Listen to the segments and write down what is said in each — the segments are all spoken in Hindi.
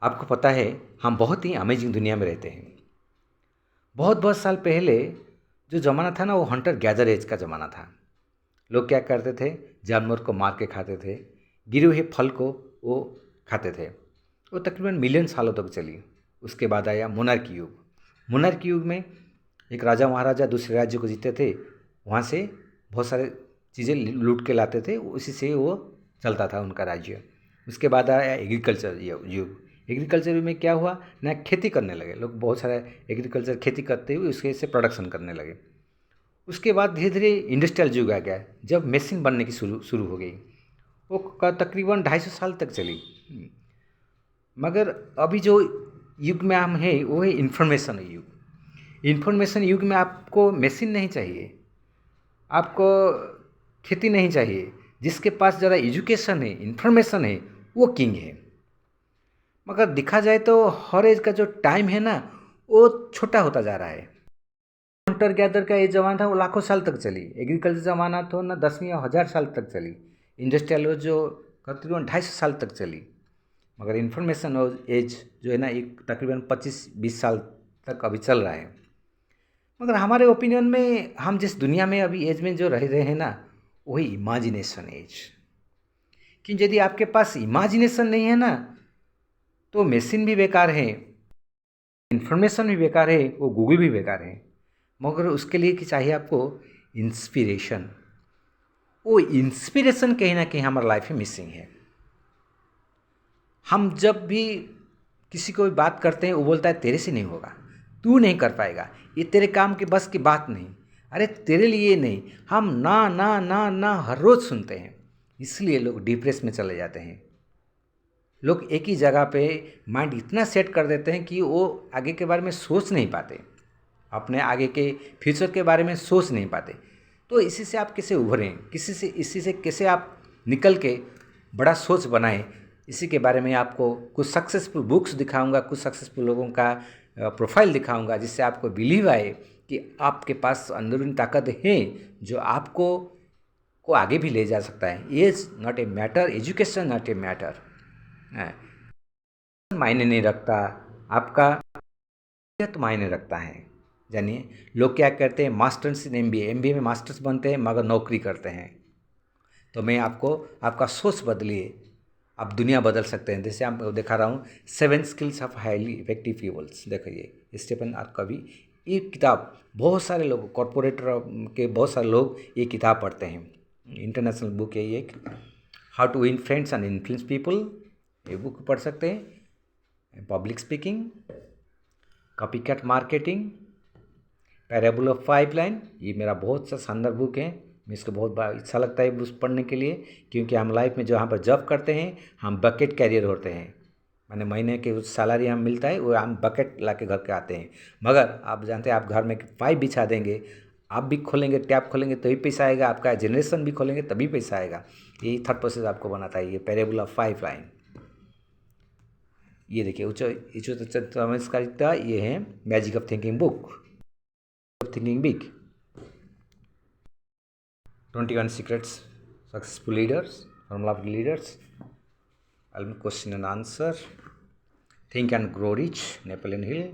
आपको पता है हम बहुत ही अमेजिंग दुनिया में रहते हैं। बहुत बहुत साल पहले जो ज़माना था ना वो हंटर गैदर एज का ज़माना था। लोग क्या करते थे, जानवर को मार के खाते थे, गिरे हुए फल को वो खाते थे। वो तकरीबन मिलियन सालों तक चली। उसके बाद आया मोनार्की युग। मोनार्की युग में एक राजा महाराजा दूसरे राज्य को जीते थे, वहाँ से बहुत सारे चीज़ें लूट के लाते थे, उसी से वो चलता था उनका राज्य। उसके बाद आया एग्रीकल्चर युग। एग्रीकल्चर में क्या हुआ ना, खेती करने लगे लोग, बहुत सारा एग्रीकल्चर खेती करते हुए उसके से प्रोडक्शन करने लगे। उसके बाद धीरे धीरे इंडस्ट्रियल युग आ गया, जब मशीन बनने की शुरू शुरू हो गई। वो तकरीबन 250 साल तक चली। मगर अभी जो युग में हम हैं वो है इंफॉर्मेशन युग। इंफॉर्मेशन युग में आपको मशीन नहीं चाहिए, आपको खेती नहीं चाहिए। जिसके पास ज़रा एजुकेशन है, इंफॉर्मेशन है, वो किंग है। मगर देखा जाए तो हर एज का जो टाइम है ना वो छोटा होता जा रहा है। हंटर गैदर का ये ज़माना था वो लाखों साल तक चली। एग्रीकल्चर ज़माना तो ना 10 या 1000 साल तक चली। इंडस्ट्रियल जो तकरीबन 250 साल तक चली। मगर इन्फॉर्मेशन एज जो है ना एक तकरीबन 25-20 साल तक अभी चल रहा है। मगर हमारे ओपिनियन में हम जिस दुनिया में अभी एज में जो रह रहे हैं ना वही इमेजिनेशन एज। कि यदि आपके पास इमेजिनेशन नहीं है ना तो मशीन भी बेकार है, इन्फॉर्मेशन भी बेकार है, वो गूगल भी बेकार है। मगर उसके लिए कि चाहिए आपको इंस्पिरेशन। वो इंस्पिरेशन कहीं ना कहीं हमारे लाइफ में मिसिंग है। हम जब भी किसी को भी बात करते हैं वो बोलता है तेरे से नहीं होगा, तू नहीं कर पाएगा, ये तेरे काम के बस की बात नहीं, अरे तेरे लिए नहीं। हम ना ना ना ना हर रोज़ सुनते हैं, इसलिए लोग डिप्रेस में चले जाते हैं। लोग एक ही जगह पे माइंड इतना सेट कर देते हैं कि वो आगे के बारे में सोच नहीं पाते, अपने आगे के फ्यूचर के बारे में सोच नहीं पाते। तो इसी से आप कैसे उभरें, इसी से कैसे आप निकल के बड़ा सोच बनाएं, इसी के बारे में आपको कुछ सक्सेसफुल बुक्स दिखाऊंगा, कुछ सक्सेसफुल लोगों का प्रोफाइल दिखाऊंगा, जिससे आपको बिलीव आए कि आपके पास अंदरूनी ताकत है जो आपको आगे भी ले जा सकता है। Age not a matter, education not a matter. मायने नहीं रखता, आपका तो मायने रखता है। जानिए लोग क्या करते हैं, मास्टर्स इन एमबीए में मास्टर्स बनते हैं मगर नौकरी करते हैं। तो मैं आपको आपका सोच बदलिए, आप दुनिया बदल सकते हैं। जैसे आप दिखा रहा हूँ 7 skills of highly effective peoples. देखिए स्टीफन आर कवी, ये किताब बहुत सारे लोग, कॉरपोरेटर के बहुत सारे लोग ये किताब पढ़ते हैं। इंटरनेशनल बुक है ये, how to win friends and influence people, ये बुक पढ़ सकते हैं। Public speaking, copycat marketing, parable of pipeline, ये मेरा बहुत सा शानदार बुक है। मैं इसको बहुत अच्छा लगता है बुक पढ़ने के लिए, क्योंकि हम लाइफ में जो यहाँ पर जॉब करते हैं हम बकेट कैरियर होते हैं। माने महीने के उस सैलरी हम मिलता है वो हम बकेट ला के घर के आते हैं। मगर आप जानते हैं, आप घर में पाइप बिछा देंगे, आप भी खोलेंगे, टैप खोलेंगे तभी पैसा आएगा, आपका जनरेशन भी खोलेंगे तभी पैसा आएगा। यही थॉट प्रोसेस आपको बनाता है ये पैराबल ऑफ पाइपलाइन। ये देखिए उच्च चमत्कारिता, ये है magic of thinking book, thinking big, 21 secrets successful leaders, formula of leaders, question and answer, think and grow rich, Napoleon Hill.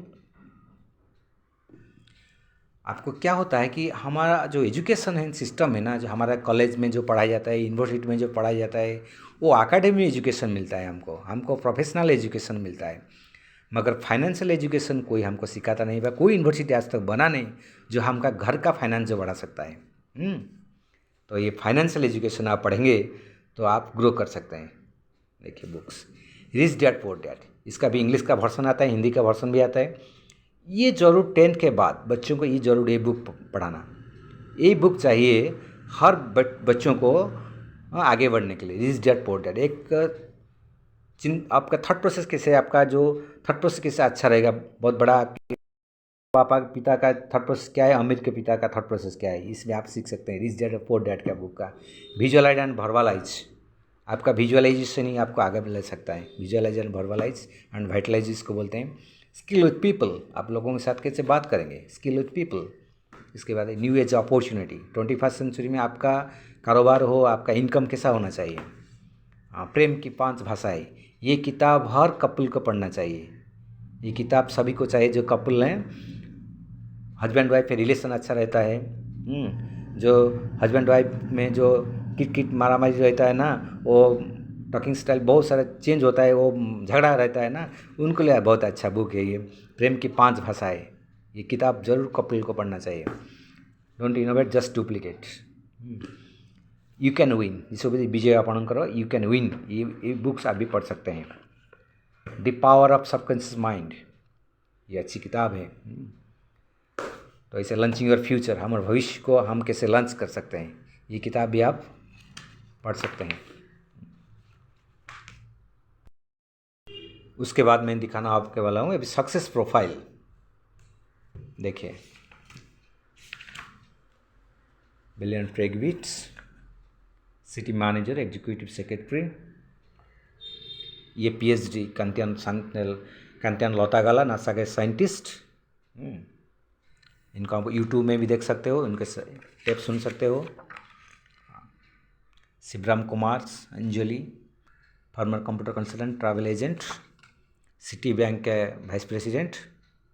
आपको क्या होता है कि हमारा जो एजुकेशन है सिस्टम है ना, जो हमारा कॉलेज में जो पढ़ाया जाता है, यूनिवर्सिटी में जो पढ़ाया जाता है, वो एकेडमी एजुकेशन मिलता है, हमको प्रोफेशनल एजुकेशन मिलता है। मगर फाइनेंशियल एजुकेशन कोई हमको सिखाता नहीं बा। कोई यूनिवर्सिटी आज तक बना नहीं जो हमका घर का फाइनेंस जो बढ़ा सकता है। तो ये फाइनेंशियल एजुकेशन आप पढ़ेंगे तो आप ग्रो कर सकते हैं। देखिए books, rich dad poor dad, इसका भी इंग्लिश का वर्सन आता है, हिंदी का वर्सन भी आता है। ये जरूर 10th के बाद बच्चों को ये जरूर ये बुक पढ़ाना, ये बुक चाहिए हर बच्चों को आगे बढ़ने के लिए। रिच डैड पुअर डैड एक आपका थॉट प्रोसेस कैसे, आपका जो थॉट प्रोसेस कैसे अच्छा रहेगा, बहुत बड़ा पापा पिता का थॉट प्रोसेस क्या है, अमीर के पिता का थॉट प्रोसेस क्या है, इसमें आप सीख सकते हैं। रिच डैड पुअर डैड का बुक का विजुअलाइज एंड वर्बलाइज, आपका विजुअलाइजेशन ही आपको आगे ले सकता है। विजुअलाइज एंड वर्बलाइज एंड वाइटलाइज इसको बोलते हैं। स्किल विथ पीपल, आप लोगों के साथ कैसे बात करेंगे, स्किल विथ पीपल। इसके बाद new age opportunity, 21st century में आपका कारोबार हो, आपका इनकम कैसा होना चाहिए। प्रेम की 5 भाषाएं, ये किताब हर कपल को पढ़ना चाहिए। ये किताब सभी को चाहिए जो कपल हैं, हस्बैंड वाइफ में रिलेशन अच्छा रहता है। जो हस्बैंड वाइफ में जो किट मारा मारी रहता है ना, वो टॉकिंग स्टाइल बहुत सारा चेंज होता है, वो झगड़ा रहता है ना, उनको लिए बहुत अच्छा बुक है ये, प्रेम की 5 भाषाएं। ये किताब जरूर कपल को पढ़ना चाहिए। Don't innovate just duplicate, you can win, जिसको विजय आपण करो, यू कैन विन, ये बुक्स आप भी पढ़ सकते हैं। The power of subconscious mind, ये अच्छी किताब है। तो ऐसे लॉन्चिंग योर फ्यूचर, हमारे भविष्य को हम कैसे लॉन्च कर सकते हैं, ये किताब भी आप पढ़ सकते हैं। उसके बाद मैं दिखाना आपके वाला हूँ अभी सक्सेस प्रोफाइल। देखिए, बिलियन ट्रेगविट्स, सिटी मैनेजर, एग्जीक्यूटिव सेक्रेटरी, ये पीएचडी कांतियान लोतागाला, नासा के साइंटिस्ट। इनको आप यूट्यूब में भी देख सकते हो, इनके टेप सुन सकते हो। Shivram Kumar Anjali, former computer consultant, travel agent, Citibank के वाइस प्रेसिडेंट।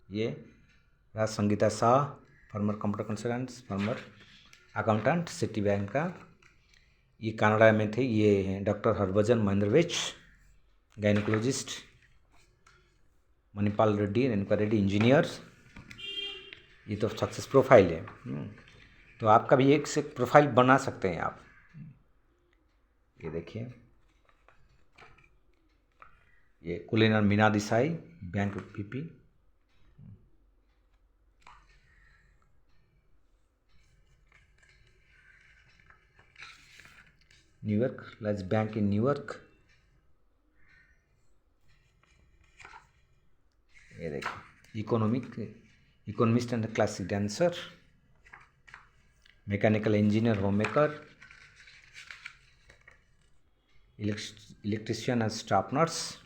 ये Raj Sangeeta Shah, former computer consultant, former accountant, Citibank का। ये कनाडा में थे। ये हैं डॉक्टर हरभजन महेंद्रविच, गायनिकोलॉजिस्ट, मणिपाल रेड्डी, रेणुका रेड्डी, इंजीनियर। ये तो सक्सेस प्रोफाइल है। तो आपका भी एक से प्रोफाइल बना सकते हैं आप। ये देखिए, ये कुलीनर Meena Desai, bank P P. New York, Lloyds bank in New York. ये देखिए, economist and classic dancer, mechanical engineer, home maker, electrician and staff nurse,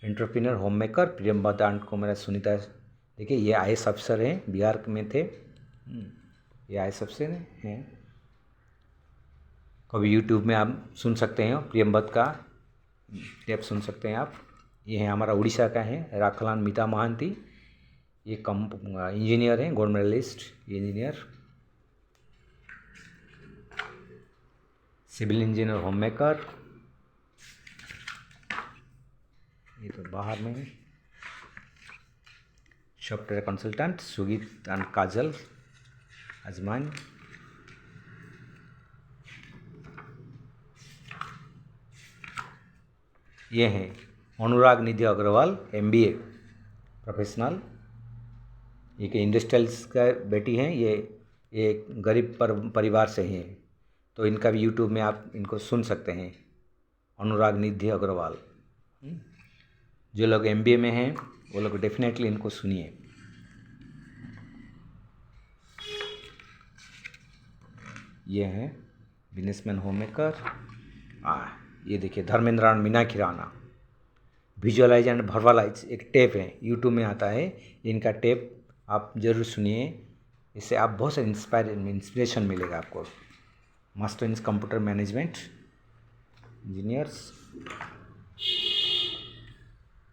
entrepreneur, home maker, Priyamvada and Kumar Sunita. देखिए, ये आईएएस अफसर हैं, बिहार में थे। ये आईएएस अफसर हैं। कभी यूट्यूब में आप सुन सकते हैं, प्रियंवद का टेप सुन सकते हैं आप। ये है हमारा उड़ीसा का है, राखलान मीता महांती। ये इंजीनियर हैं, गोल्ड मेडलिस्ट, ये engineer, civil engineer, home maker. ये तो बाहर में, software consultant, Sugeet and Kajal Ajman. ये हैं अनुराग निधि अग्रवाल, एमबीए प्रोफेशनल। ये कि इंडस्ट्रियल्स का बेटी हैं। ये गरीब परिवार से हैं, तो इनका भी यूट्यूब में आप इनको सुन सकते हैं, अनुराग निधि अग्रवाल। जो लोग एमबीए में हैं वो लोग डेफिनेटली इनको सुनिए। ये हैं बिजनेसमैन, होम मेकर। ये देखिए, Dharmendra Meenakshi Rana, visualise and verbalise, एक टेप है, यूट्यूब में आता है। इनका टेप आप जरूर सुनिए, इससे आप बहुत से इंस्पिरेशन मिलेगा आपको। Master in computer management, engineers.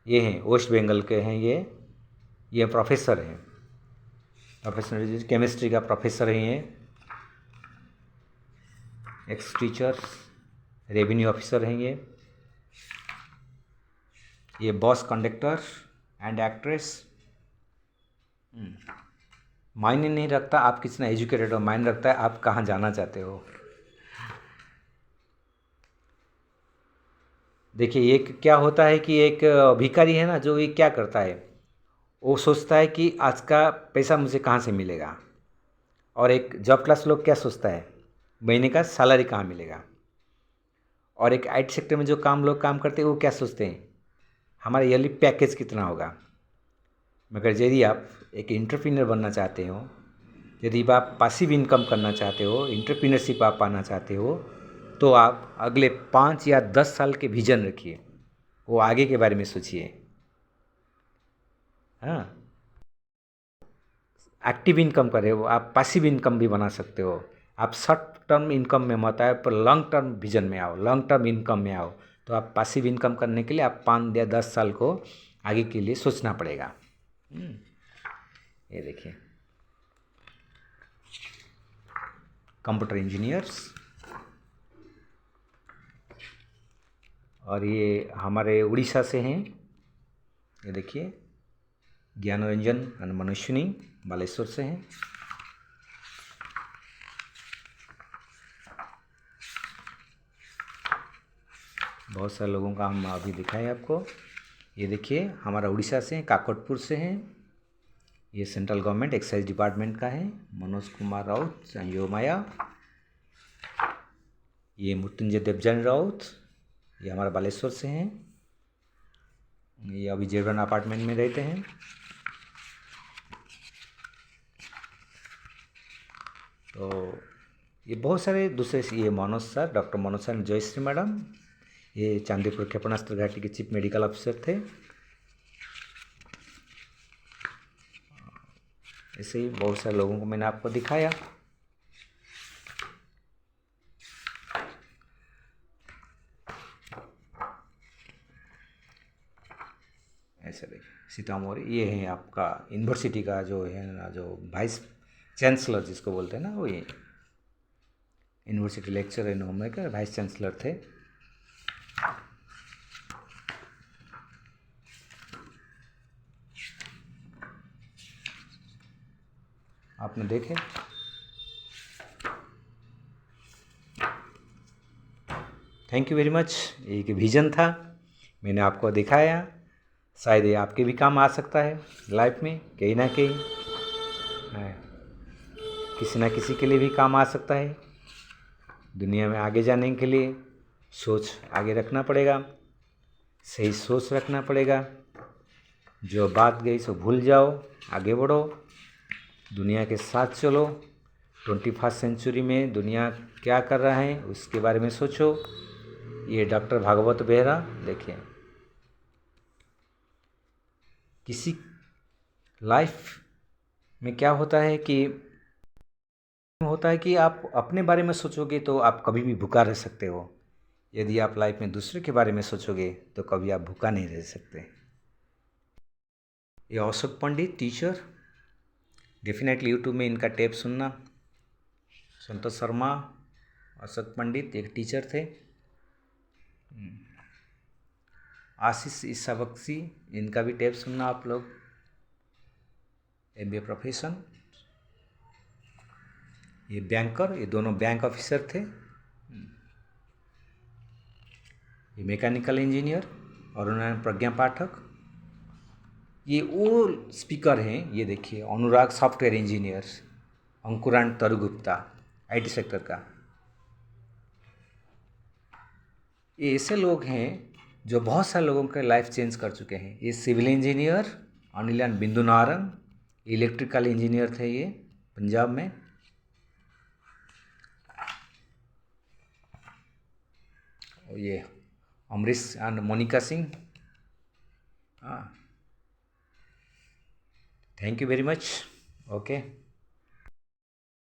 ये हैं वेस्ट बंगाल के हैं। ये प्रोफेसर हैं, प्रोफेसर केमिस्ट्री का प्रोफेसर हैं। ये एक्स टीचर, रेवेन्यू ऑफिसर हैं। ये बॉस कंडक्टर एंड एक्ट्रेस। मायने नहीं रखता आप कितना एजुकेटेड हो, मायने रखता है आप कहाँ जाना चाहते हो। देखिए, ये क्या होता है कि एक भिखारी है ना, जो ये क्या करता है, वो सोचता है कि आज का पैसा मुझे कहाँ से मिलेगा। और एक जॉब क्लास लोग क्या सोचता है, महीने का सैलरी कहाँ मिलेगा। और एक आईटी सेक्टर में जो लोग काम करते हैं, वो क्या सोचते हैं, हमारा ईयरली पैकेज कितना होगा। मगर यदि आप एक एंटरप्रेन्योर बनना चाहते हो, यदि आप पासिव इनकम करना चाहते हो, एंटरप्रेन्योरशिप आप पाना चाहते हो, तो आप अगले 5 या 10 साल के विजन रखिए, वो आगे के बारे में सोचिए। हाँ, एक्टिव इनकम करें, वो आप पासिव इनकम भी बना सकते हो। आप शॉर्ट टर्म इनकम में मत आए, पर लॉन्ग टर्म विजन में आओ, लॉन्ग टर्म इनकम में आओ, तो आप पासिव इनकम करने के लिए आप 5 या 10 साल को आगे के लिए सोचना पड़ेगा। ये देखिए, कंप्यूटर इंजीनियर्स, और ये हमारे उड़ीसा से हैं। ये देखिए, ज्ञानरंजन और मनुष्यनी बालेश्वर से हैं। बहुत सारे लोगों का हम अभी दिखाएं आपको। ये देखिए, हमारा उड़ीसा से हैं, काकटपुर से हैं। ये सेंट्रल गवर्नमेंट एक्साइज डिपार्टमेंट का है, मनोज कुमार राउत, संजय माया। ये मृत्युंजय देवजन राउत, ये हमारा बालेश्वर से हैं। ये अभी जेरवन अपार्टमेंट में रहते हैं। तो ये बहुत सारे दूसरे, ये Manoj sir, doctor Manoj sir, Jayashree madam, ये चांदीपुर क्षेपणास्त्र घाटी के चीफ मेडिकल ऑफिसर थे। ऐसे ही बहुत सारे लोगों को मैंने आपको दिखाया। ऐसे देखिए, सीतामढ़ी, ये है आपका यूनिवर्सिटी का जो है ना, जो वाइस चांसलर जिसको बोलते हैं ना, वो ये यूनिवर्सिटी लेक्चर इन होम के वाइस चांसलर थे। आपने देखे। Thank you very much. एक विजन था, मैंने आपको दिखाया। शायद ये आपके भी काम आ सकता है लाइफ में, कहीं ना कहीं किसी ना किसी के लिए भी काम आ सकता है। दुनिया में आगे जाने के लिए सोच आगे रखना पड़ेगा, सही सोच रखना पड़ेगा। जो बात गई सो भूल जाओ, आगे बढ़ो, दुनिया के साथ चलो। 21वीं सेंचुरी में दुनिया क्या कर रहा है उसके बारे में सोचो। ये डॉक्टर भागवत बेहरा, देखिए, किसी लाइफ में क्या होता है कि आप अपने बारे में सोचोगे तो आप कभी भी भूखा रह सकते हो। यदि आप लाइफ में दूसरे के बारे में सोचोगे तो कभी आप भूखा नहीं रह सकते। ये Ashok Pandit teacher, definitely YouTube में इनका टेप सुनना। संतोष शर्मा, अशोक पंडित एक टीचर थे। आशीष ईसा बख्शी, इनका भी टेप सुनना आप लोग। MBA profession. ये बैंकर, ये दोनों बैंक ऑफिसर थे। ये मैकेनिकल इंजीनियर अरुणारायण प्रज्ञा पाठक। ये वो स्पीकर हैं, ये देखिए, अनुराग सॉफ्टवेयर इंजीनियर्स, अंकुरान तरुगुप्ता IT सेक्टर का। ये ऐसे लोग हैं जो बहुत सारे लोगों के लाइफ चेंज कर चुके हैं। ये सिविल इंजीनियर अनिलन बिंदु नारंग, इलेक्ट्रिकल इंजीनियर थे ये पंजाब में। ये अमरीश एंड मोनिका सिंह। हाँ, thank you very much. Okay.